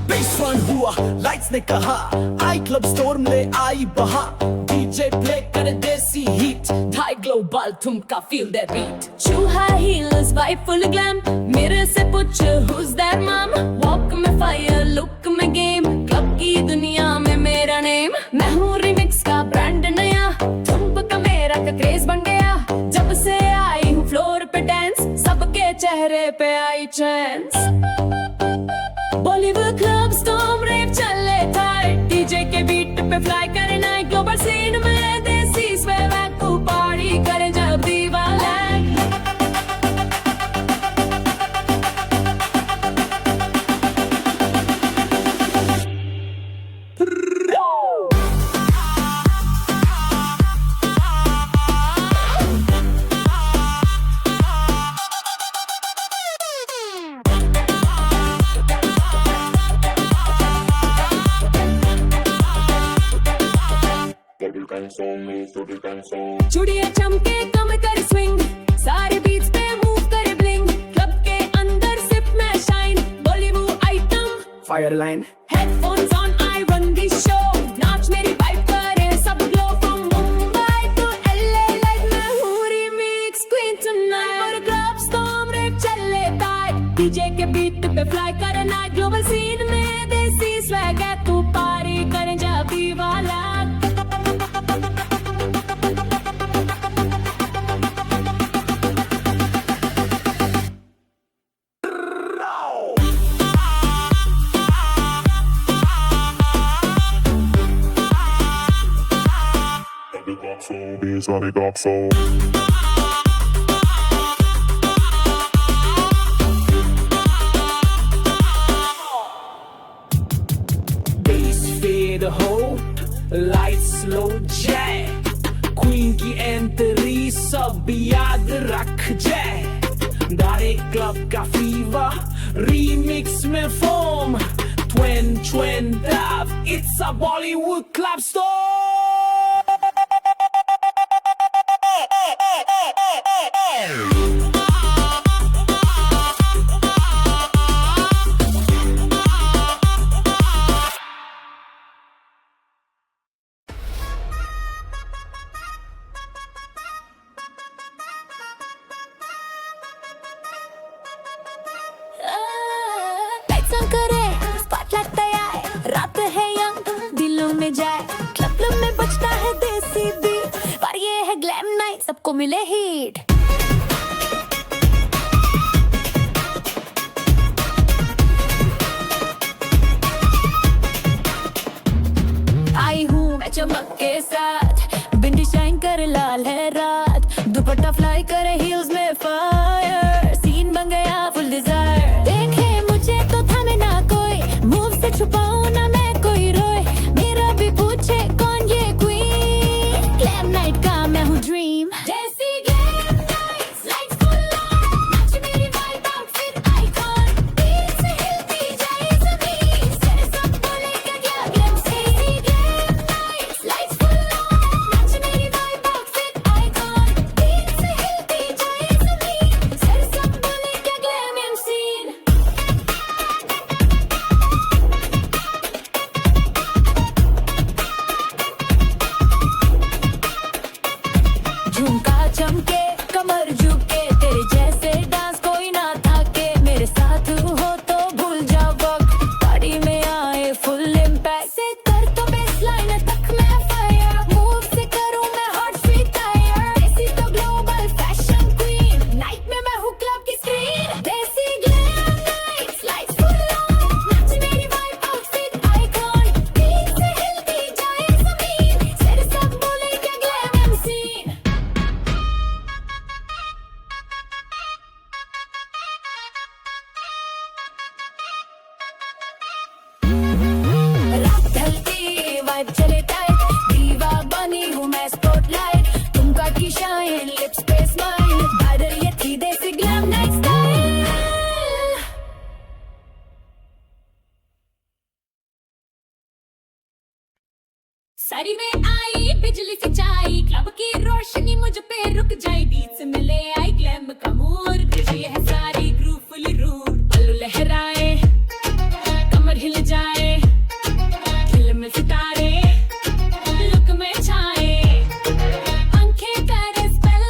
बेसवन हुआ, लाइट्स ने कहा, आई क्लब स्टॉर्म ले आई बहा, डीजे प्ले करे देसी हीट, Thai global तुमका feel that beat. True high heels, vibe full of glam, मेरे से पूछ who's that mom? Walk में fire, look में game, क्लब की दुनिया में मेरा नेम, मैं हूँ रिमिक्स का ब्रांड नया, तुमका मेरा का क्रेज बन गया, जब से आई हूँ फ्लोर पे डांस, सबके चेहरे पे आई chance. Bollywood club storm rave चले टाइट, डीजे के बीट पे फ्लाई करे नाइट, ग्लोबल सीन में देसी स्वेव को पार्टी करे जब दीवाला। चुड़िया चमके कम करे स्विंग, सारे बीट्स पे मूव करे ब्लिंग, क्लब के अंदर सिप में shine, Bollywood item fireline, headphones on I run this show, नाच मेरी वाइब करे सब glow, from Mumbai to LA like मैं हूँ रिमिक्स क्वीन टुनाइट, और क्लब स्टॉर्म रेव चले टाइट, डीजे के बीट पे फ्लाई करे नाइट, ग्लोबल सीन में देसी स्वैग है, तू पारी करे जब दीवाला। Sonic Up Soul. Bass fade hope, lights slow jazz, Queen की एंट्री सब याद रख जाए, दारे क्लब का फीवर, रीमिक्स में form, twin love, it's a Bollywood club store. Club में बजता है देसी बीट, पर ये है ग्लैम नाइट, सबको मिले हिट। चमक के साथ बिंदी शाइन करे लाल है रात दुपट्टा फ्लाई करे हील्स में फायर सीन बन गया फुल डिजायर देखे मुझे तो थामे ना कोई मूव से छुपाऊं ना मैं कोई रोए मेरा भी पूछे कौन ये क्वीन ग्लैम नाइट का मैं हूँ ड्रीम जैसी glam nights lights full on match मेरी वाइब आउटफिट आइकॉन दिल से हिलती जाए ज़मीन तेरे सब बोले क्या glam scene glam nights lights full on match मेरी वाइब आउटफिट आइकॉन दिल से हिलती जाए ज़मीन तेरे सब बोले क्या ग्लैम सीन झुमका चमके कमर झुके तेरे जैसे डांस कोई ना थाके मेरे साथ हो तो भूल जाओ वक्त बॉडी में आए फुल इम्पैक्ट से कर तो बेसलाइन तक मैं फायर मूव से करूं मैं हॉट स्वीट टायर ऐसी तो ग्लोबल फैशन क्वीन नाइट में मैं हूं क्लब की screen desi glam nights lights full on match मेरी वाइब आउटफिट आइकॉन दिल से हिलती जाए ज़मीन तेरे सब बोले क्या ग्लैम सीन रात ढलती वाइब चले टाइट दीवा बनी हूँ मैं स्पॉटलाइट तुमका की शाइन लिप्स पे स्माइल वायरल ये थी देसी ग्लैम नाइट स्टाइल साड़ी में आई बिजली से चाई क्लब की रोशनी मुझ पे रुक जाए बीच से मिले आई ग्लैम का मूड ये है सारी ग्रूव फुली रूड पल्लू लहराए कमर हिल जाए दिल में सितारे लुक में छाए आंखें करे स्पेल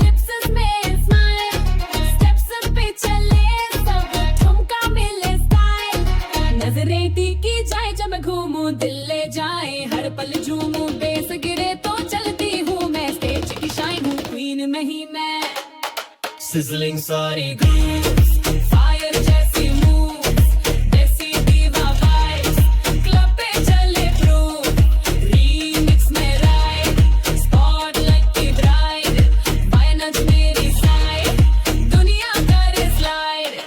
लिप्स में स्माइल स्टेप्स पे चले सब ठुमका मिले स्टाइल नजरें तीखी जाए जब मैं घूमूं दिल ले जाए हर पल झूमूं बेस गिरे तो चलती हूँ मैं स्टेज की शाइन हूँ क्वीन में ही मैं Sizzling सारी grooves फायर जैसी मूव्स देसी दीवा वाइब्स क्लब पे चले थ्रू रीमिक्स में राइड स्पॉटलाइट की ब्राइड बाय नच मेरी साइड दुनिया करे स्लाइड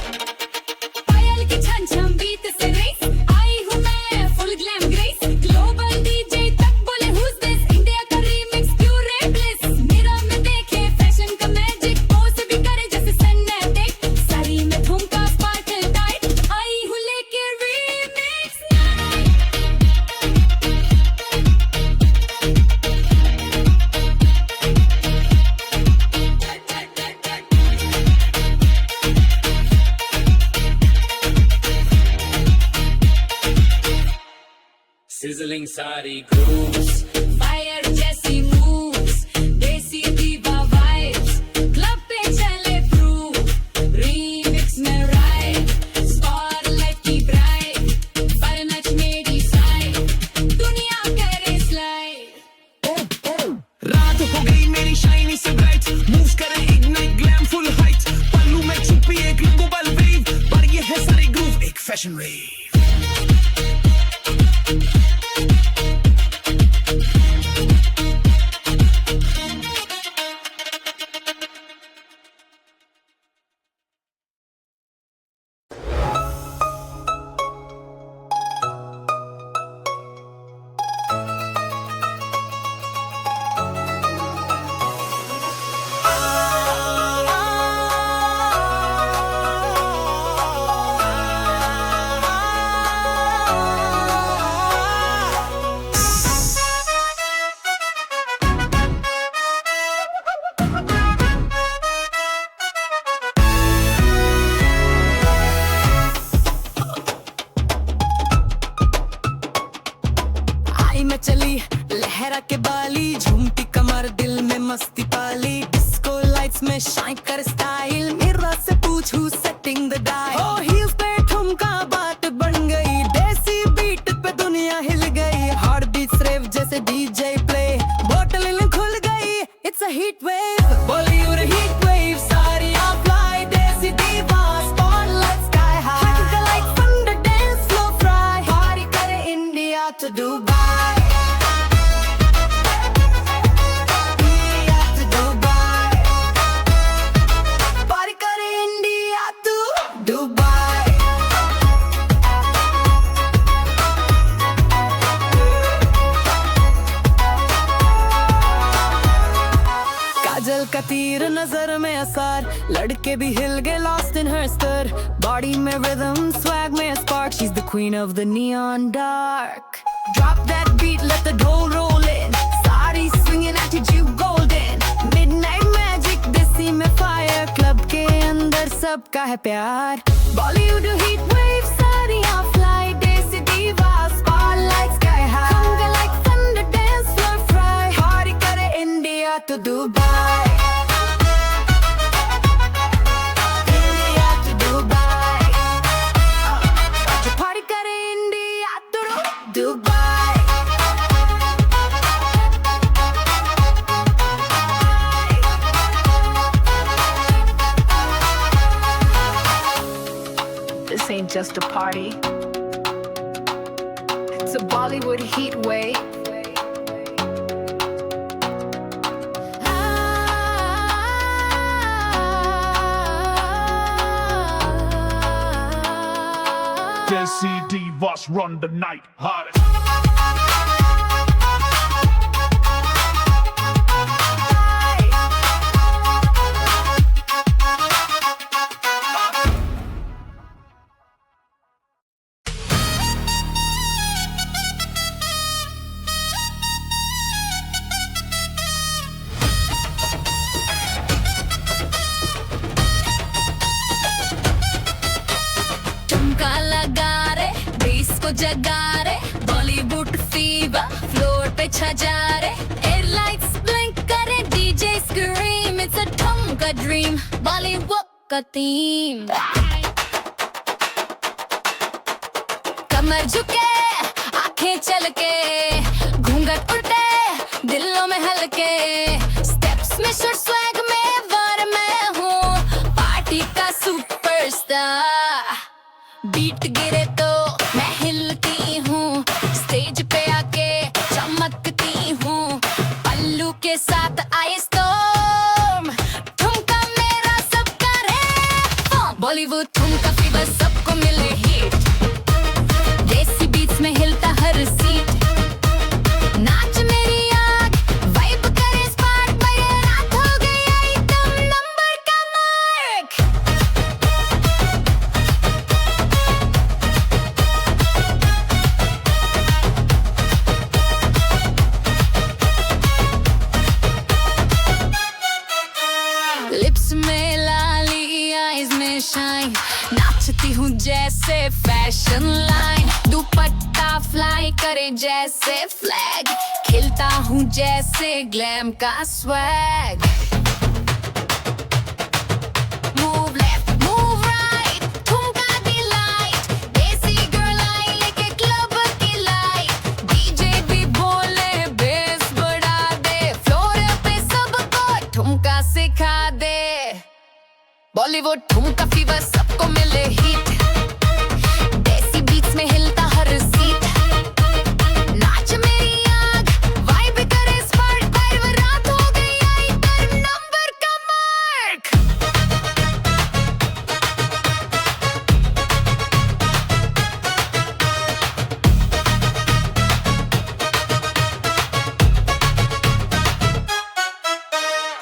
पायल की छम छम बीट से रेस आई हूँ मैं full glam grace global DJ तक बोले हुज दिस इंडिया का रीमिक्स प्योर रेबलेस मिरर में देखे फैशन का मैजिक पोज भी करे जैसे सन्नेटिक साड़ी में ठुमका स्पार्कल टाइट आई हूँ लेके रीमिक्स Sizzling सारी grooves फायर जैसी मूव्स देसी दीवा वाइब्स क्लब पे चले थ्रू रीमिक्स में राइड स्पॉटलाइट की ब्राइड पर नच मेरी साइड दुनिया करे स्लाइड रात हो गई मेरी शाइनी से ब्राइट मूव करे इग्नाइट ग्लैम फुल हाइट पल्लू में छुपी एक ग्लोबल वेव पर ये है सारी ग्रूव एक फैशन वेव चली लहरा के बाली झूमती कमर दिल में मस्ती पाली डिस्को लाइट्स में शाइन कर स्टाइल मेरा से पूछ who's setting the dial ओ हील्स पे ठुमका बात बन गई देसी heat wave. Bollywood heat wave. सारियां fly. Desi diva. Spotlight sky high. Technical like thunder dance floor fry. Party करे India to Dubai. India to Dubai. Party करे India to Dubai. काजल का तीर नजर में असर लड़के भी हिल गए lost in her stir body में rhythm swag में spark she's the queen of the neon dark drop that beat let the dough roll in सारी swinging attitude golden midnight magic देसी में fire club के अंदर सबका है प्यार Bollywood heat wave सारियां fly देसी diva spotlight sky high hunger like thunder dance floor fry party करे India to Dubai India to Dubai party करे India to Dubai This ain't just a party. It's a Bollywood heat wave. Desi Divas run the night. Hottest. ठुमका लगा रे base को जगा रे Bollywood fever floor पे छा जा रे एयरलाइट्स ब्लिंक करे डीजे स्क्रीम इट्स अ ठुमका ड्रीम बॉलीवुड का थीम कमर झुके आंखें चलके घूंघट उठे दिलों में हल्के स्टेप्स में शॉर्ट स्वैग में वर मैं हूँ पार्टी का सुपरस्टार बीट गिरे तो मैं हिलती हूँ स्टेज पे आके चमकती हूँ पल्लू के साथ आई स्टॉर्म ठुमका मेरा सबका रे बॉलीवुड ठुमका फीवर सबको मिले हिट देसी बीट्स में हिलता हर सीट नाच मेरी आग वाइब करे स्पार्क भाई रात हो गई एकदम नंबर का मार्क लिप्स में लाली आईज में शाइन नाचती हूँ जैसे फैशन लाइन दुपट्टा फ्लाई करे जैसे फ्लैग खिलता हूँ जैसे ग्लैम का swag move left move right ठुमका दी लाइट देसी गर्ल आई लेके क्लब की लाइट डीजे भी बोले बेस बढ़ा दे फ्लोर पे सबको ठुमका सिखा दे बॉलीवुड ठुमका फीवर सबको मिले हिट देसी बीट्स में हिलता हर सीट नाच मेरी आग वाइब करे स्पार्क वाइब रात हो गई आई तर नंबर का मार्क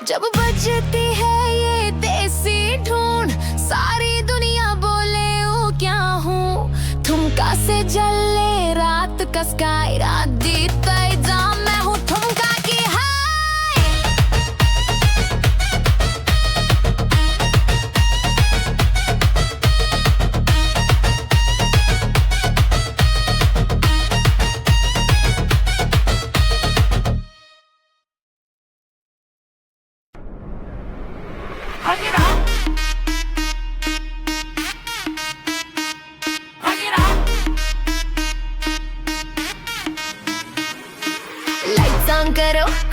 जब बजती है ये देसी धुन सारी दुनिया बोले ओ क्या हूँ ठुमका से जले रात का स्काई रात दी पैजाम मैं हूँ ठुमका की हाय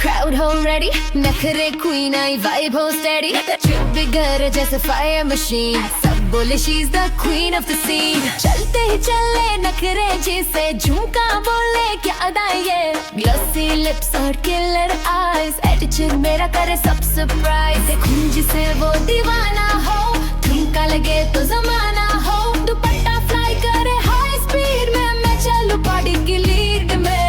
crowd हो ready, नखरे queen आई vibe हो steady, trip बिगर जैसे fire machine, सब बोले she's the queen of the scene. चलते ही चले नखरे जैसे झुमका बोले क्या अदा ये, glossy lips और killer eyes, attitude मेरा करे सब surprise. देखूं जिसे वो दीवाना हो, ठुमका लगे तो जमाना हो, दुपट्टा fly करे high speed में, मैं चलूं party की lead में.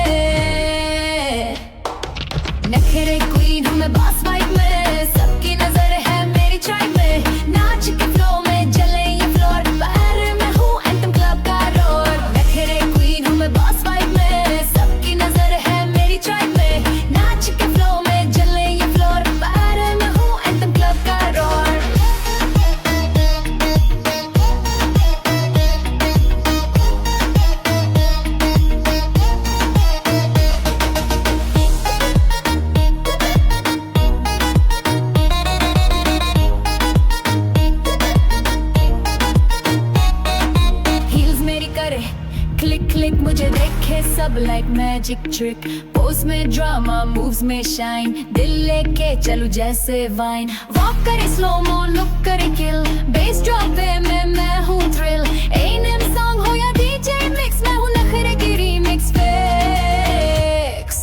नखरे queen हूँ मैं boss vibe में, सबकी नजर है मेरी tribe में, नाच के flow में जले ये floor, बाहर में हूँ anthem club का roar. नखरे queen हूँ मैं boss vibe में, सबकी नजर है मेरी tribe में, नाच के flow में जले ये floor, बाहर में हूँ anthem club का roar. Heels मेरी करे क्लिक क्लिक, मुझे देखे सब like magic trick, पोज में ड्रामा moves में शाइन, दिल लेके चलूं जैसे वाइन, वॉक करे स्लो मो लुक करे किल, बेस ड्रॉप पे मैं हूँ थ्रिल, A&M सॉन्ग हो या DJ मिक्स, मैं हूँ नखरे की रीमिक्स फिक्स.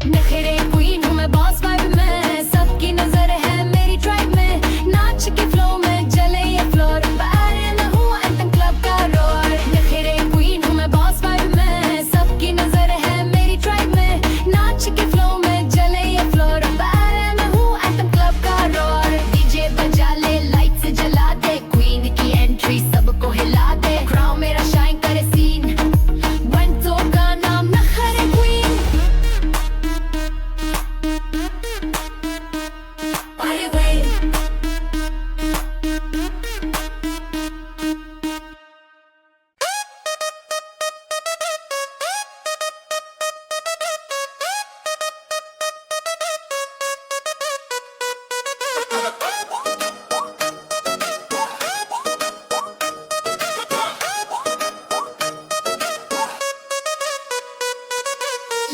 नखरे क्वीन हूँ मैं बॉस वाइब में, सबकी नजर है मेरी ट्राइब में, नाच के फ्लो में जले ये फ्लोर, बाहर में हूँ एंथम क्लब का रोर. नखरे क्वीन हूँ मैं बॉस वाइब में, सबकी नजर है मेरी ट्राइब में, नाच के फ्लो में जले ये फ्लोर, बाहर में हूँ एंथम क्लब का रोर. डीजे बजा ले लाइट से जला दे, क्वीन की एंट्री सबको हिला दे, क्राउन मेरा शाइन करे सीन, बंटो का नाम नखरे queen. By the way,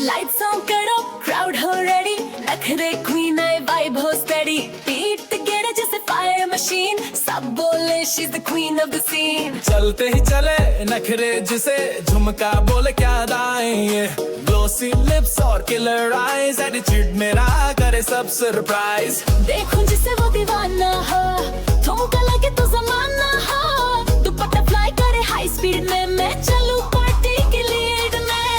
lights on करो crowd हो ready, नखरे queen आई vibe हो steady, beat together जैसे fire machine, सब बोले she's the queen of the scene. चलते ही चले नखरे जिसे झुमका बोले क्या अदाएं ये, glossy lips और killer eyes, attitude मेरा करे सब surprise. देखूं जिसे वो दीवाना हो, ठुमका लगे तो जमाना हो, दुपट्टा fly करे high speed में, मैं चलूं party की lead में.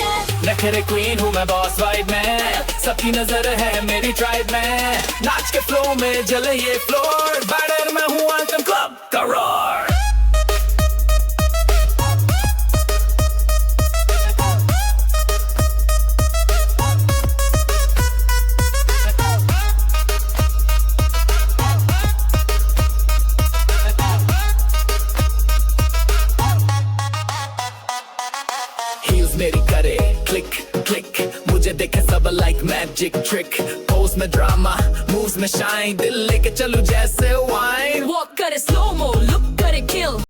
नखरे क्वीन हूँ मैं बॉस वाइब में, सबकी नजर है मेरी ट्राइब में, नाच के फ्लो में जले ये फ्लोर, बैटर में हूँ एंथम क्लब का रोर. Heels मेरी करे क्लिक क्लिक, मुझे देखे सब like magic trick, pose में ड्रामा moves में शाइन, दिल लेके चलूं जैसे वाइन, Walk